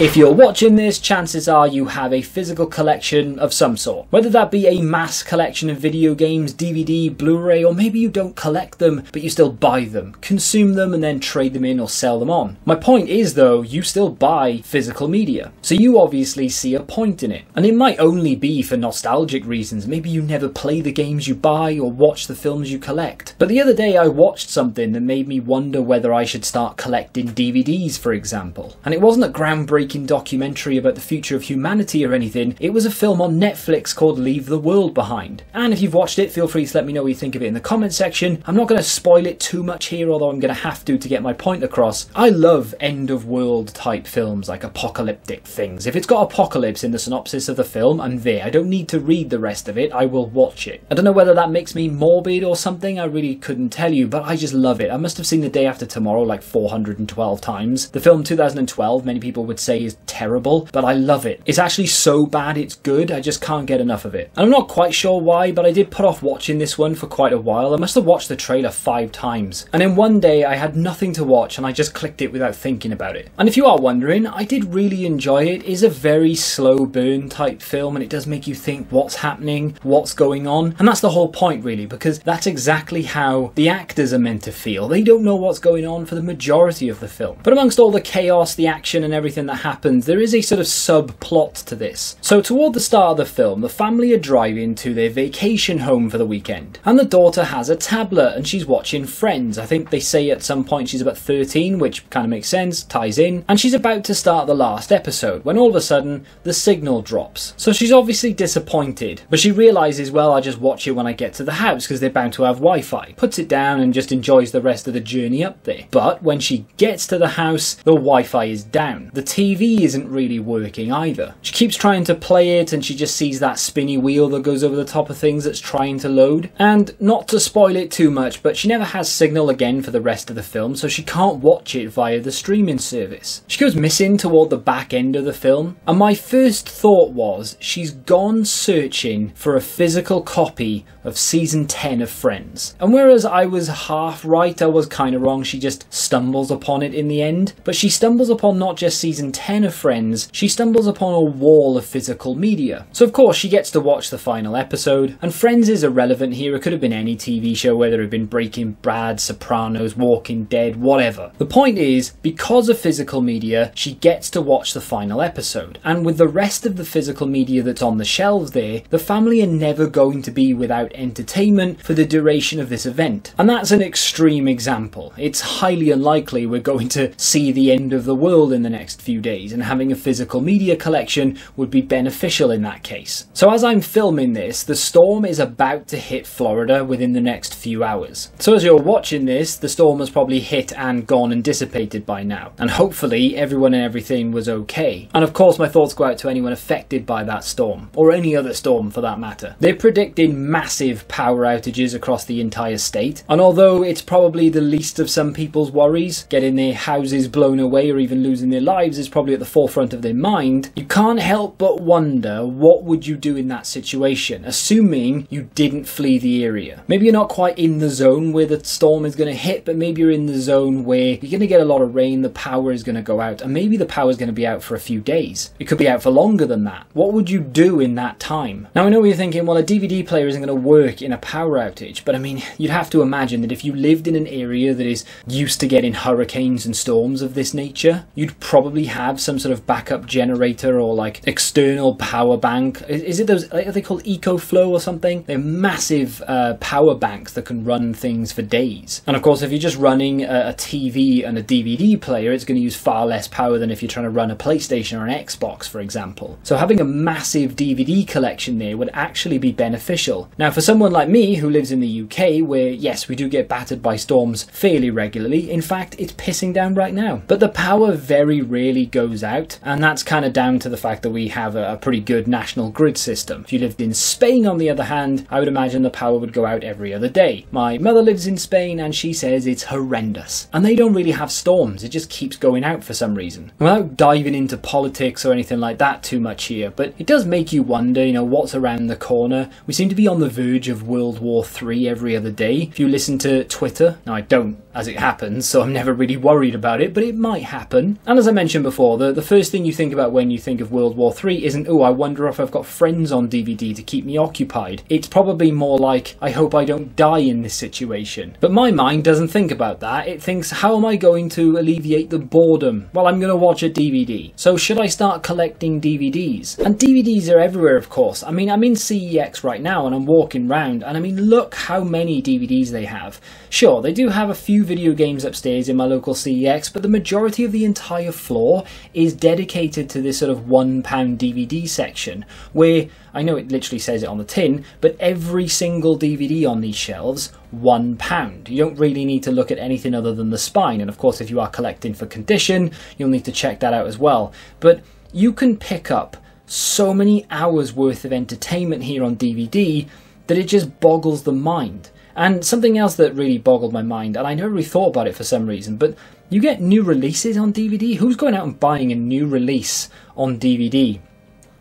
If you're watching this, chances are you have a physical collection of some sort. Whether that be a mass collection of video games, DVD, Blu-ray, or maybe you don't collect them, but you still buy them, consume them, and then trade them in or sell them on. My point is though, you still buy physical media, so you obviously see a point in it. And it might only be for nostalgic reasons. Maybe you never play the games you buy or watch the films you collect. But the other day I watched something that made me wonder whether I should start collecting DVDs, for example. And it wasn't a groundbreaking documentary about the future of humanity or anything. It was a film on Netflix called Leave the World Behind. And if you've watched it, feel free to let me know what you think of it in the comment section. I'm not going to spoil it too much here, although I'm going to have to get my point across. I love end of world type films, like apocalyptic things. If it's got apocalypse in the synopsis of the film, I'm there. I don't need to read the rest of it, I will watch it. I don't know whether that makes me morbid or something, I really couldn't tell you, but I just love it. I must have seen The Day After Tomorrow like 412 times. The film 2012, many people would say is terrible, but I love it. It's actually so bad it's good, I just can't get enough of it. And I'm not quite sure why, but I did put off watching this one for quite a while. I must have watched the trailer 5 times. And then one day I had nothing to watch and I just clicked it without thinking about it. And if you are wondering, I did really enjoy it. It is a very slow burn type film and it does make you think what's happening, what's going on. And that's the whole point really, because that's exactly how the actors are meant to feel. They don't know what's going on for the majority of the film. But amongst all the chaos, the action and everything that happens, there is a sort of subplot to this. So toward the start of the film, the family are driving to their vacation home for the weekend. And the daughter has a tablet and she's watching Friends. I think they say at some point she's about 13, which kind of makes sense, ties in. And she's about to start the last episode when all of a sudden the signal drops. So she's obviously disappointed, but she realizes, well, I'll just watch it when I get to the house because they're bound to have Wi-Fi. Puts it down and just enjoys the rest of the journey up there. But when she gets to the house, the Wi-Fi is down. The TV isn't really working either. She keeps trying to play it and she just sees that spinny wheel that goes over the top of things that's trying to load. And not to spoil it too much, but she never has signal again for the rest of the film, so she can't watch it via the streaming service. She goes missing toward the back end of the film, and my first thought was she's gone searching for a physical copy of season 10 of Friends. And whereas I was half right, I was kind of wrong. She just stumbles upon it in the end. But she stumbles upon not just season 10 of Friends, she stumbles upon a wall of physical media. So of course she gets to watch the final episode, and Friends is irrelevant here. It could have been any TV show, whether it had been Breaking Bad, Sopranos, Walking Dead, whatever. The point is, because of physical media, she gets to watch the final episode. And with the rest of the physical media that's on the shelves there, the family are never going to be without entertainment for the duration of this event. And that's an extreme example. It's highly unlikely we're going to see the end of the world in the next few days, and having a physical media collection would be beneficial in that case. So as I'm filming this, the storm is about to hit Florida within the next few hours. So as you're watching this, the storm has probably hit and gone and dissipated by now. And hopefully everyone and everything was okay. And of course my thoughts go out to anyone affected by that storm, or any other storm for that matter. They're predicting massive power outages across the entire state. And although it's probably the least of some people's worries, getting their houses blown away or even losing their lives is probably at the forefront of their mind, you can't help but wonder, what would you do in that situation, assuming you didn't flee the area? Maybe you're not quite in the zone where the storm is going to hit, but maybe you're in the zone where you're going to get a lot of rain, the power is going to go out, and maybe the power is going to be out for a few days. It could be out for longer than that. What would you do in that time? Now I know what you're thinking, well, a DVD player isn't going to work in a power outage, but I mean, you'd have to imagine that if you lived in an area that is used to getting hurricanes and storms of this nature, you'd probably have some sort of backup generator or like external power bank. Is it those, are they called EcoFlow or something? They're massive power banks that can run things for days. And of course, if you're just running a TV and a DVD player, it's going to use far less power than if you're trying to run a PlayStation or an Xbox, for example. So having a massive DVD collection there would actually be beneficial. Now, for someone like me who lives in the UK, where yes, we do get battered by storms fairly regularly, in fact, it's pissing down right now. But the power very rarely goes out, and that's kind of down to the fact that we have a pretty good national grid system. If you lived in Spain, on the other hand, I would imagine the power would go out every other day. My mother lives in Spain and she says it's horrendous. And they don't really have storms, it just keeps going out for some reason. Without diving into politics or anything like that too much here, but it does make you wonder, you know, what's around the corner. We seem to be on the verge of World War III every other day. If you listen to Twitter, now I don't, as it happens, so I'm never really worried about it, but it might happen. And as I mentioned before, sure, the first thing you think about when you think of World War III isn't, oh, I wonder if I've got friends on DVD to keep me occupied. It's probably more like, I hope I don't die in this situation. But my mind doesn't think about that. It thinks, how am I going to alleviate the boredom? Well, I'm going to watch a DVD. So should I start collecting DVDs? And DVDs are everywhere, of course. I mean, I'm in CEX right now and I'm walking around, and I mean, look how many DVDs they have. Sure, they do have a few video games upstairs in my local CEX, but the majority of the entire floor is dedicated to this sort of £1 DVD section, where, I know it literally says it on the tin, but every single DVD on these shelves, £1. You don't really need to look at anything other than the spine, and of course if you are collecting for condition, you'll need to check that out as well. But you can pick up so many hours worth of entertainment here on DVD that it just boggles the mind. And something else that really boggled my mind, and I never really thought about it for some reason, but you get new releases on DVD? Who's going out and buying a new release on DVD?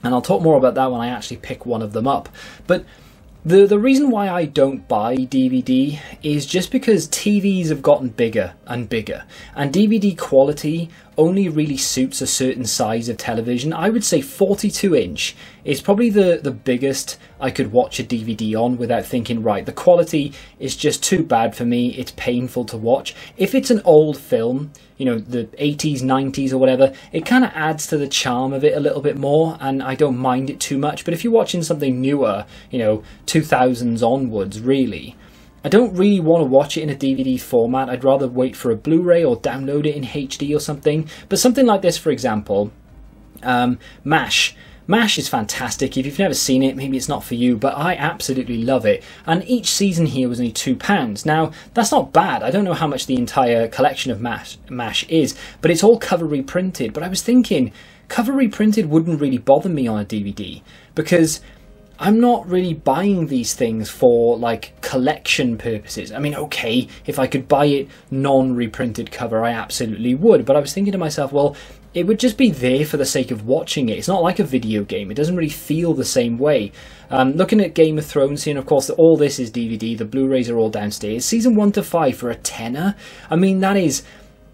And I'll talk more about that when I actually pick one of them up. But the reason why I don't buy DVD is just because TVs have gotten bigger and bigger, and DVD quality only really suits a certain size of television. I would say 42-inch is probably the biggest I could watch a DVD on without thinking, right, the quality is just too bad for me, it's painful to watch. If it's an old film, you know, the 80s, 90s or whatever, it kind of adds to the charm of it a little bit more, and I don't mind it too much. But if you're watching something newer, you know, 2000s onwards, really, I don't really want to watch it in a DVD format. I'd rather wait for a Blu-ray or download it in HD or something. But something like this, for example, MASH. MASH is fantastic. If you've never seen it, maybe it's not for you, but I absolutely love it. And each season here was only £2. Now, that's not bad. I don't know how much the entire collection of MASH is, but it's all cover reprinted. But I was thinking, cover reprinted wouldn't really bother me on a DVD, because I'm not really buying these things for, like, collection purposes. I mean, okay, if I could buy it non-reprinted cover, I absolutely would. But I was thinking to myself, well, it would just be there for the sake of watching it. It's not like a video game. It doesn't really feel the same way. Looking at Game of Thrones here, and of course, all this is DVD. The Blu-rays are all downstairs. Season 1 to 5 for £10. I mean, that is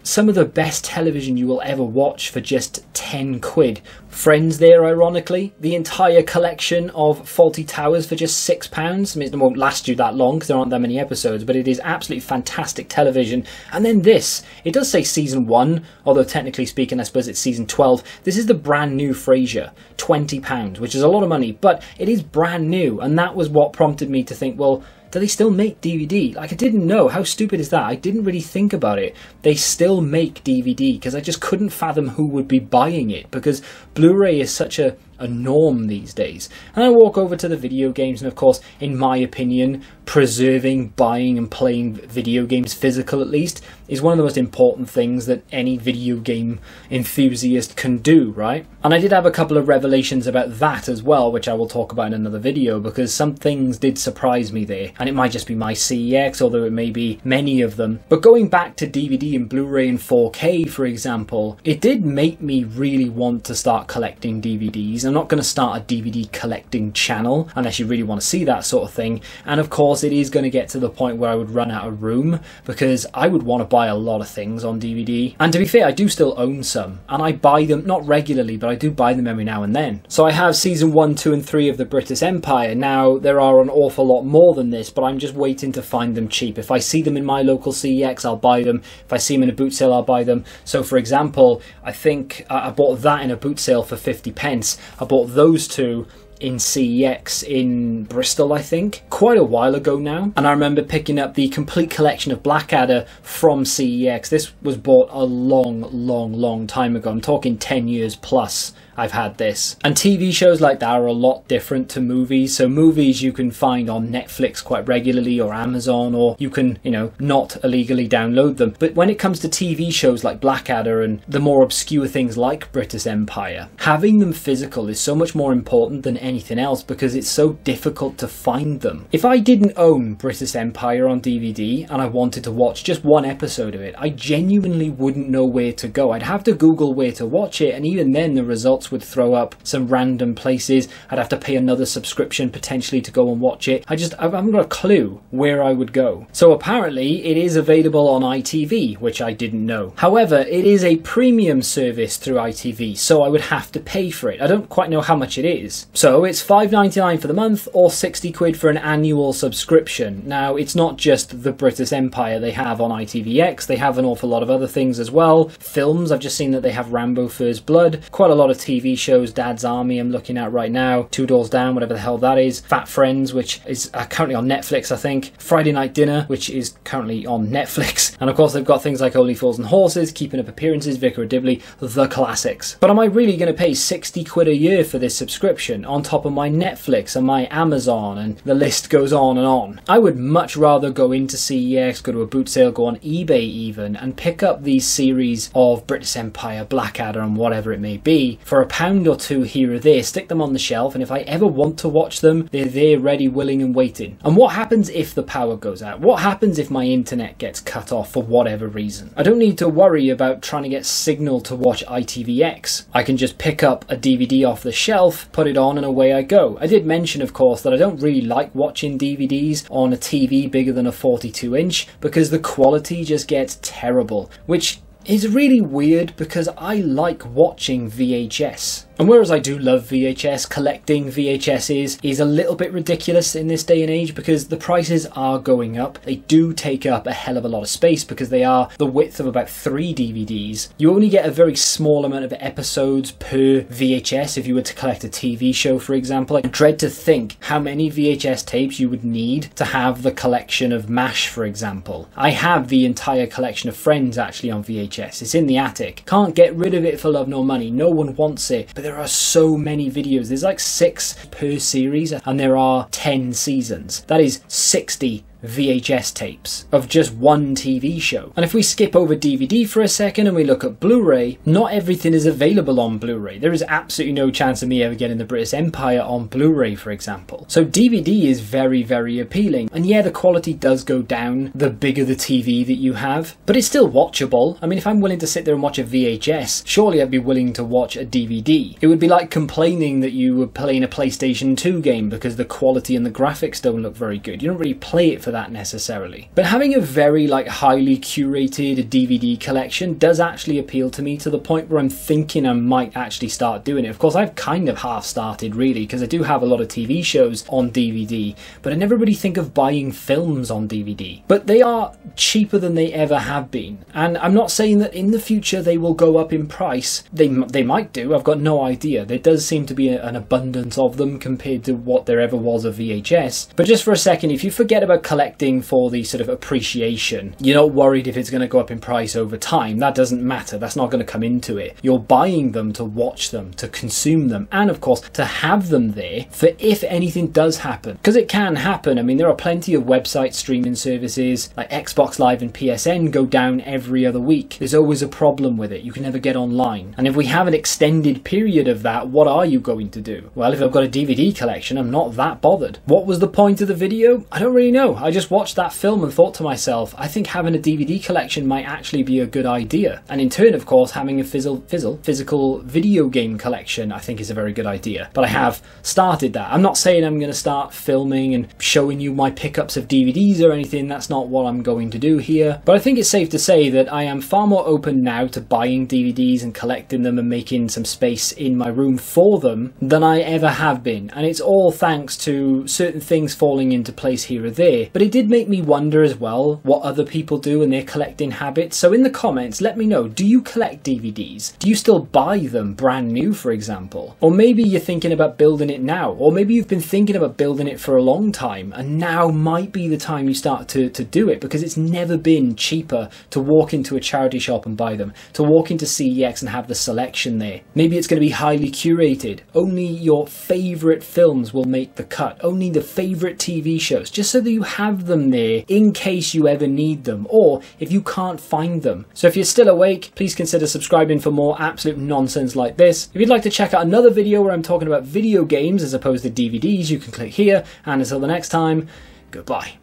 some of the best television you will ever watch for just 10 quid. Friends there, ironically. The entire collection of Fawlty Towers for just £6. I mean, it won't last you that long because there aren't that many episodes, but it is absolutely fantastic television. And then this, it does say season 1, although technically speaking I suppose it's season 12. This is the brand new Frasier, £20, which is a lot of money, but it is brand new, and that was what prompted me to think, well, do they still make DVD? Like, I didn't know. How stupid is that? I didn't really think about it. They still make DVD, because I just couldn't fathom who would be buying it, because Blu-ray is such a norm these days. And I walk over to the video games, and of course, in my opinion, preserving, buying and playing video games, physical at least, is one of the most important things that any video game enthusiast can do, right? And I did have a couple of revelations about that as well, which I will talk about in another video, because some things did surprise me there. And it might just be my CEX, although it may be many of them. But going back to DVD and Blu-ray and 4K, for example, it did make me really want to start collecting DVDs. I'm not going to start a DVD collecting channel unless you really want to see that sort of thing. And of course, it is going to get to the point where I would run out of room, because I would want to buy a lot of things on DVD. And to be fair, I do still own some, and I buy them, not regularly, but I do buy them every now and then. So I have season 1, 2 and 3 of the British Empire. Now, there are an awful lot more than this, but I'm just waiting to find them cheap. If I see them in my local CEX, I'll buy them. If I see them in a boot sale, I'll buy them. So for example, I think I bought that in a boot sale for 50p. I bought those two in CEX in Bristol, I think, quite a while ago now. And I remember picking up the complete collection of Blackadder from CEX. This was bought a long time ago. I'm talking 10 years plus I've had this. And TV shows like that are a lot different to movies. So movies you can find on Netflix quite regularly, or Amazon, or you can, you know, not illegally download them. But when it comes to TV shows like Blackadder and the more obscure things like British Empire, having them physical is so much more important than anything else because it's so difficult to find them. If I didn't own British Empire on DVD and I wanted to watch just one episode of it, I genuinely wouldn't know where to go. I'd have to Google where to watch it, and even then the results would throw up some random places. I'd have to pay another subscription potentially to go and watch it. I haven't got a clue where I would go. So apparently it is available on ITV, which I didn't know. However, it is a premium service through ITV, so I would have to pay for it. I don't quite know how much it is. So it's £5.99 for the month or 60 quid for an annual subscription. Now, it's not just the British Empire they have on ITVX, they have an awful lot of other things as well. Films, I've just seen that they have Rambo First Blood, quite a lot of TV shows, Dad's Army I'm looking at right now, Two Doors Down, whatever the hell that is, Fat Friends, which is currently on Netflix I think, Friday Night Dinner, which is currently on Netflix, and of course they've got things like Only Fools and Horses, Keeping Up Appearances, Vicar of Dibley, the classics. But am I really going to pay 60 quid a year for this subscription on top of my Netflix and my Amazon, and the list goes on and on? I would much rather go into CEX, go to a boot sale, go on eBay even, and pick up these series of British Empire, Blackadder and whatever it may be for £1 or £2 here or there, stick them on the shelf, and if I ever want to watch them, they're there ready, willing and waiting. And what happens if the power goes out? What happens if my internet gets cut off for whatever reason? I don't need to worry about trying to get signal to watch ITVX. I can just pick up a DVD off the shelf, put it on and away I go. I did mention of course that I don't really like watching DVDs on a TV bigger than a 42-inch because the quality just gets terrible, which is really weird because I like watching VHS. And whereas I do love VHS, collecting VHSs is a little bit ridiculous in this day and age because the prices are going up. They do take up a hell of a lot of space because they are the width of about 3 DVDs. You only get a very small amount of episodes per VHS if you were to collect a TV show, for example. I dread to think how many VHS tapes you would need to have the collection of MASH, for example. I have the entire collection of Friends actually on VHS. It's in the attic. Can't get rid of it for love nor money. No one wants it. But there are so many videos. There's like 6 per series and there are 10 seasons. That is 60 VHS tapes of just one TV show. And if we skip over DVD for a second and we look at Blu-ray, not everything is available on Blu-ray. There is absolutely no chance of me ever getting the British Empire on Blu-ray, for example. So DVD is very, very appealing. And yeah, the quality does go down the bigger the TV that you have, but it's still watchable. I mean, if I'm willing to sit there and watch a VHS, surely I'd be willing to watch a DVD. It would be like complaining that you were playing a PlayStation 2 game because the quality and the graphics don't look very good. You don't really play it for that necessarily. But having a very highly curated DVD collection does actually appeal to me to the point where I'm thinking I might actually start doing it. Of course, I've kind of half started really because I do have a lot of TV shows on DVD, but I never really think of buying films on DVD. But they are cheaper than they ever have been. And I'm not saying that in the future they will go up in price. They might do, I've got no idea. There does seem to be an abundance of them compared to what there ever was of VHS. But just for a second, if you forget about collecting for the sort of appreciation, you're not worried if it's going to go up in price over time. That doesn't matter. That's not going to come into it. You're buying them to watch them, to consume them, and of course to have them there for if anything does happen. Because it can happen. I mean, there are plenty of website streaming services like Xbox Live and PSN go down every other week. There's always a problem with it. You can never get online. And if we have an extended period of that, what are you going to do? Well, if I've got a DVD collection, I'm not that bothered. What was the point of the video? I don't really know. I just watched that film and thought to myself, I think having a DVD collection might actually be a good idea. And in turn, of course, having a physical video game collection I think is a very good idea. But I have started that. I'm not saying I'm going to start filming and showing you my pickups of DVDs or anything. That's not what I'm going to do here. But I think it's safe to say that I am far more open now to buying DVDs and collecting them and making some space in my room for them than I ever have been. And it's all thanks to certain things falling into place here or there. But it did make me wonder as well what other people do in their collecting habits. So in the comments, let me know, do you collect DVDs? Do you still buy them brand new, for example? Or maybe you're thinking about building it now, or maybe you've been thinking about building it for a long time and now might be the time you start to do it, because it's never been cheaper to walk into a charity shop and buy them, to walk into CEX and have the selection there. Maybe it's going to be highly curated. Only your favourite films will make the cut, only the favourite TV shows, just so that you have have them there in case you ever need them, or if you can't find them. So if you're still awake, please consider subscribing for more absolute nonsense like this. If you'd like to check out another video where I'm talking about video games as opposed to DVDs, you can click here, and until the next time, goodbye.